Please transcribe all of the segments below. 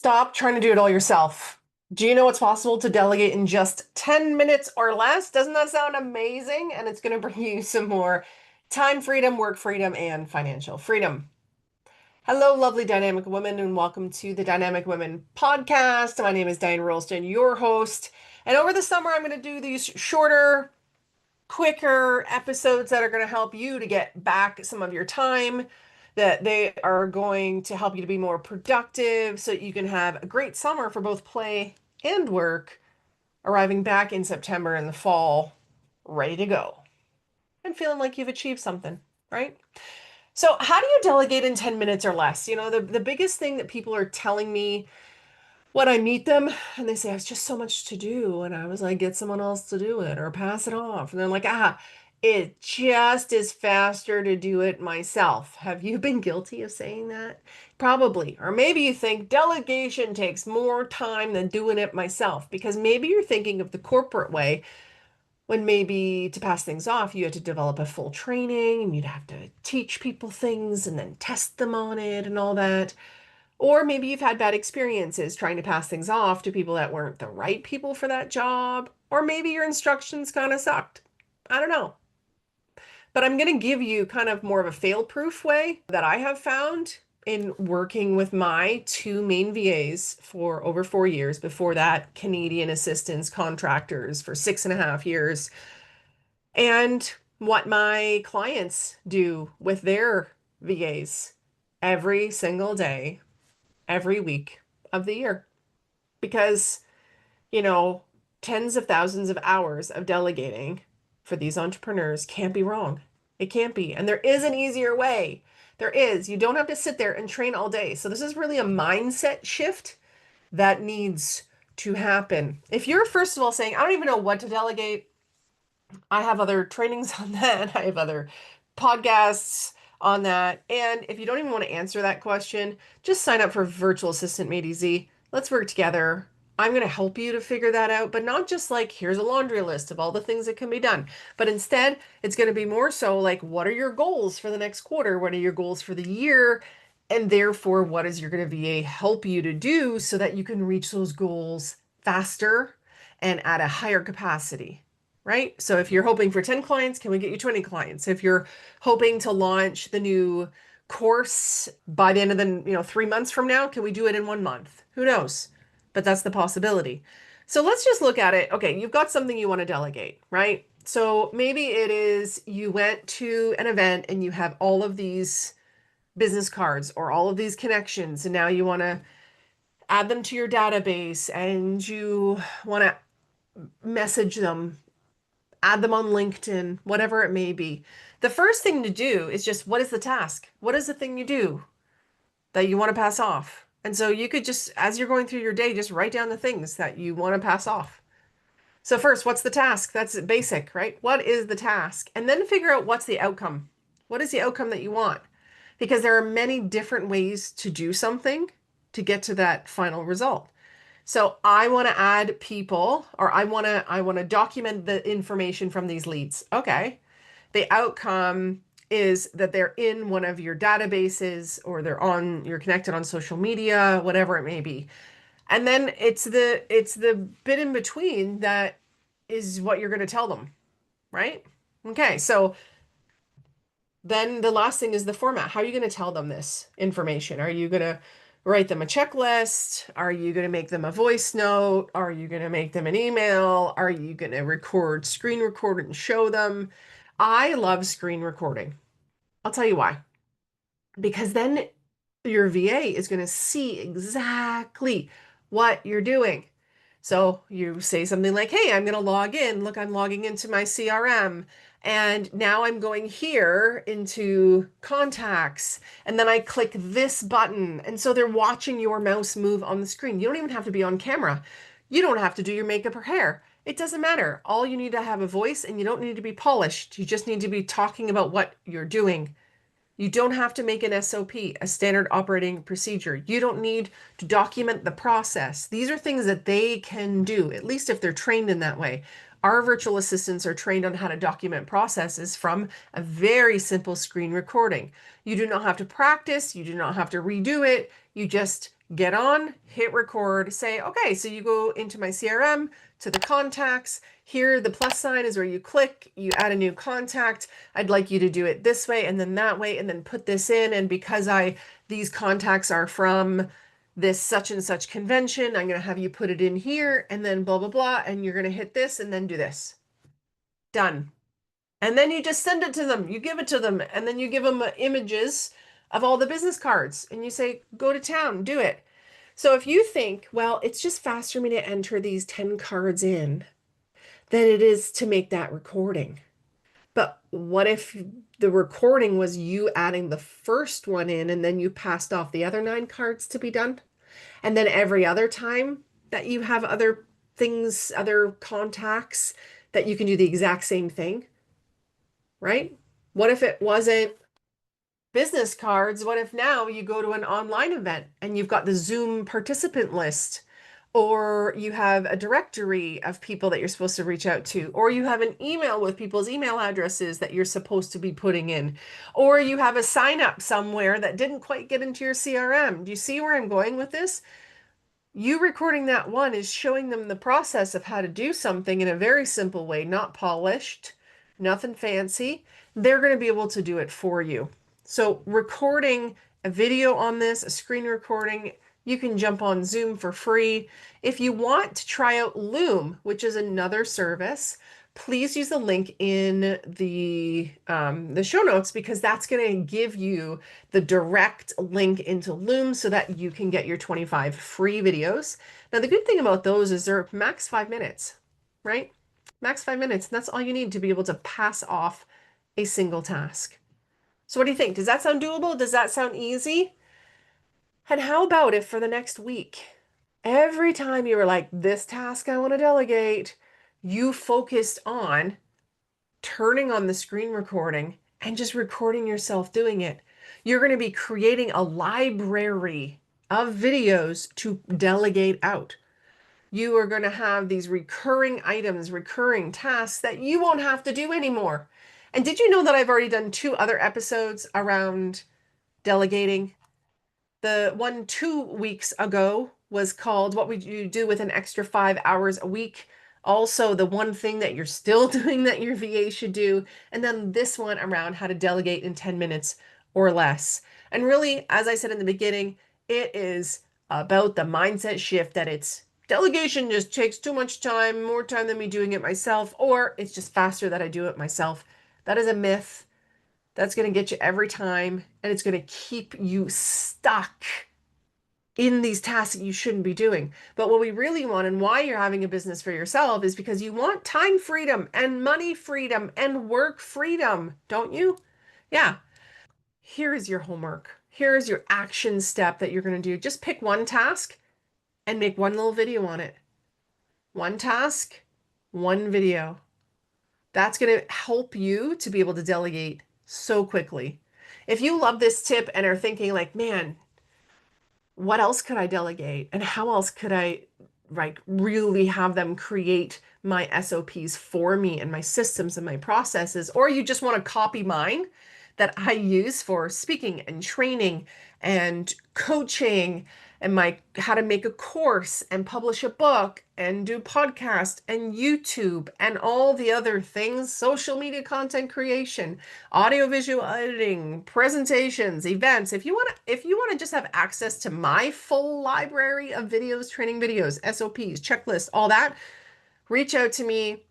Stop trying to do it all yourself. Do you know it's possible to delegate in just 10 minutes or less? Doesn't that sound amazing? And it's going to bring you some more time freedom, work freedom, and financial freedom. Hello, lovely dynamic women, and welcome to the Dynamic Women podcast. My name is Diane Rolston, your host. And over the summer, I'm going to do these shorter, quicker episodes that are going to help you to get back some of your time, that they are going to help you to be more productive so that you can have a great summer for both play and work, arriving back in September in the fall, ready to go and feeling like you've achieved something, right? So, how do you delegate in 10 minutes or less? The biggest thing that people are telling me when I meet them and they say, it's just so much to do. And I was like, get someone else to do it or pass it off. And they're like, it just is faster to do it myself. Have you been guilty of saying that? Probably. Or maybe you think delegation takes more time than doing it myself, because maybe you're thinking of the corporate way when maybe to pass things off, you had to develop a full training and you'd have to teach people things and then test them on it and all that. Or maybe you've had bad experiences trying to pass things off to people that weren't the right people for that job. Or maybe your instructions kind of sucked. I don't know. But I'm going to give you kind of more of a fail-proof way that I have found in working with my two main VAs for over 4 years. Before that, Canadian assistants, contractors for 6.5 years. And what my clients do with their VAs every single day, every week of the year. Because, you know, tens of thousands of hours of delegating for these entrepreneurs can't be wrong. It can't be. And there is an easier way. There is. You don't have to sit there and train all day. So this is really a mindset shift that needs to happen. If you're, first of all, saying, I don't even know what to delegate, I have other trainings on that. I have other podcasts on that. And if you don't even want to answer that question, just sign up for Virtual Assistant Made Easy. Let's work together. I'm going to help you to figure that out, but not just like, here's a laundry list of all the things that can be done. But instead, it's going to be more so like, what are your goals for the next quarter? What are your goals for the year? And therefore, what is your going to VA help you to do so that you can reach those goals faster and at a higher capacity? Right? So if you're hoping for 10 clients, can we get you 20 clients? If you're hoping to launch the new course by the end of the, 3 months from now, can we do it in 1 month? Who knows? But that's the possibility. So let's just look at it. Okay, you've got something you want to delegate, right? So maybe it is you went to an event and you have all of these business cards or all of these connections, and now you want to add them to your database and you want to message them, add them on LinkedIn, whatever it may be. The first thing to do is just, what is the task? What is the thing you do that you want to pass off? And so you could just, as you're going through your day, just write down the things that you want to pass off. So first, what's the task? That's basic, right? What is the task? And then figure out what's the outcome. What is the outcome that you want? Because there are many different ways to do something to get to that final result. So I want to add people, or I want to document the information from these leads. Okay. The outcome is that they're in one of your databases or you're connected on social media, whatever it may be. And then it's the bit in between that is what you're going to tell them, right? Okay. So then the last thing is the format. How are you going to tell them this information? Are you going to write them a checklist? Are you going to make them a voice note? Are you going to make them an email? Are you going to screen record and show them? I love screen recording. I'll tell you why. Because then your VA is going to see exactly what you're doing. So you say something like, hey, I'm going to log in. Look, I'm logging into my CRM. And now I'm going here into contacts. And then I click this button. And so they're watching your mouse move on the screen. You don't even have to be on camera. You don't have to do your makeup or hair. It doesn't matter. All you need to have a voice, and you don't need to be polished. You just need to be talking about what you're doing. You don't have to make an SOP, a standard operating procedure. You don't need to document the process. These are things that they can do, at least if they're trained in that way. Our virtual assistants are trained on how to document processes from a very simple screen recording. You do not have to practice. You do not have to redo it. You just Get on, hit record, say, okay, so you go into my CRM to the contacts. Here, the plus sign is where you click, you add a new contact. I'd like you to do it this way and then that way, and then put this in. And because these contacts are from this such and such convention, I'm going to have you put it in here and then blah, blah, blah. And you're going to hit this and then do this. Done. And then you just send it to them. You give it to them. And then you give them images of all the business cards. And you say, go to town, do it. So if you think, well, it's just faster for me to enter these 10 cards in than it is to make that recording. But what if the recording was you adding the first one in and then you passed off the other 9 cards to be done? And then every other time that you have other things, other contacts, that you can do the exact same thing, right? What if it wasn't business cards? What if now you go to an online event and you've got the Zoom participant list, or you have a directory of people that you're supposed to reach out to, or you have an email with people's email addresses that you're supposed to be putting in, or you have a sign up somewhere that didn't quite get into your CRM. Do you see where I'm going with this? You recording that one is showing them the process of how to do something in a very simple way, not polished, nothing fancy. They're going to be able to do it for you. So recording a video on this, a screen recording, you can jump on Zoom for free. If you want to try out Loom, which is another service, please use the link in the show notes, because that's going to give you the direct link into Loom so that you can get your 25 free videos. Now, the good thing about those is they're max 5 minutes, right? Max 5 minutes. And that's all you need to be able to pass off a single task. So what do you think? Does that sound doable? Does that sound easy? And how about if for the next week, every time you were like, this task I want to delegate, you focused on turning on the screen recording and just recording yourself doing it. You're going to be creating a library of videos to delegate out. You are going to have these recurring items, recurring tasks that you won't have to do anymore. And did you know that I've already done 2 other episodes around delegating? The one 2 weeks ago was called What Would You Do with an Extra 5 Hours a Week? Also, the one thing that you're still doing that your VA should do. And then this one around how to delegate in 10 minutes or less. And really, as I said in the beginning, it is about the mindset shift that it's delegation just takes too much time, more time than me doing it myself, or it's just faster that I do it myself. That is a myth. That's going to get you every time, and it's going to keep you stuck in these tasks that you shouldn't be doing. But what we really want, and why you're having a business for yourself, is because you want time freedom and money freedom and work freedom, don't you? Yeah. Here is your homework. Here is your action step that you're going to do. Just pick one task and make one little video on it. One task, one video. That's going to help you to be able to delegate so quickly. If you love this tip and are thinking like, man, what else could I delegate? And how else could I really have them create my SOPs for me and my systems and my processes? Or you just want to copy mine that I use for speaking and training and coaching and my how to make a course and publish a book and do podcast and YouTube and all the other things, social media content creation, audio visual editing, presentations, events. If you want to just have access to my full library of videos, training videos, SOPs, checklists, all that, reach out to me.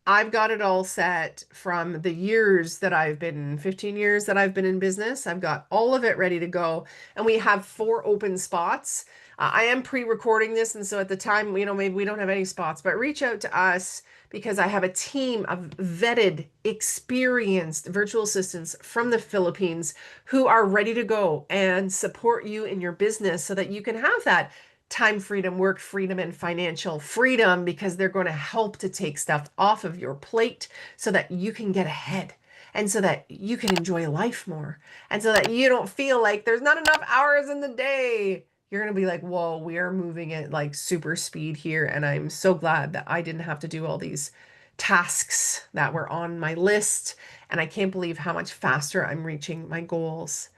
I've got it all set from the years that 15 years that I've been in business. I've got all of it ready to go. And we have 4 open spots. I am pre-recording this. And so at the time, maybe we don't have any spots, but reach out to us because I have a team of vetted, experienced virtual assistants from the Philippines who are ready to go and support you in your business so that you can have that time freedom, work freedom, and financial freedom, because they're going to help to take stuff off of your plate so that you can get ahead and so that you can enjoy life more and so that you don't feel like there's not enough hours in the day. You're going to be like, whoa, we are moving at like super speed here. And I'm so glad that I didn't have to do all these tasks that were on my list. And I can't believe how much faster I'm reaching my goals.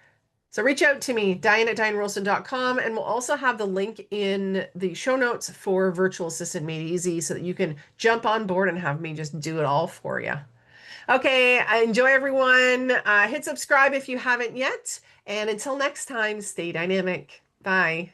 So reach out to me, Diane at DianeRolston.com, and we'll also have the link in the show notes for Virtual Assistant Made Easy so that you can jump on board and have me just do it all for you. Okay, enjoy everyone. Hit subscribe if you haven't yet. And until next time, stay dynamic. Bye.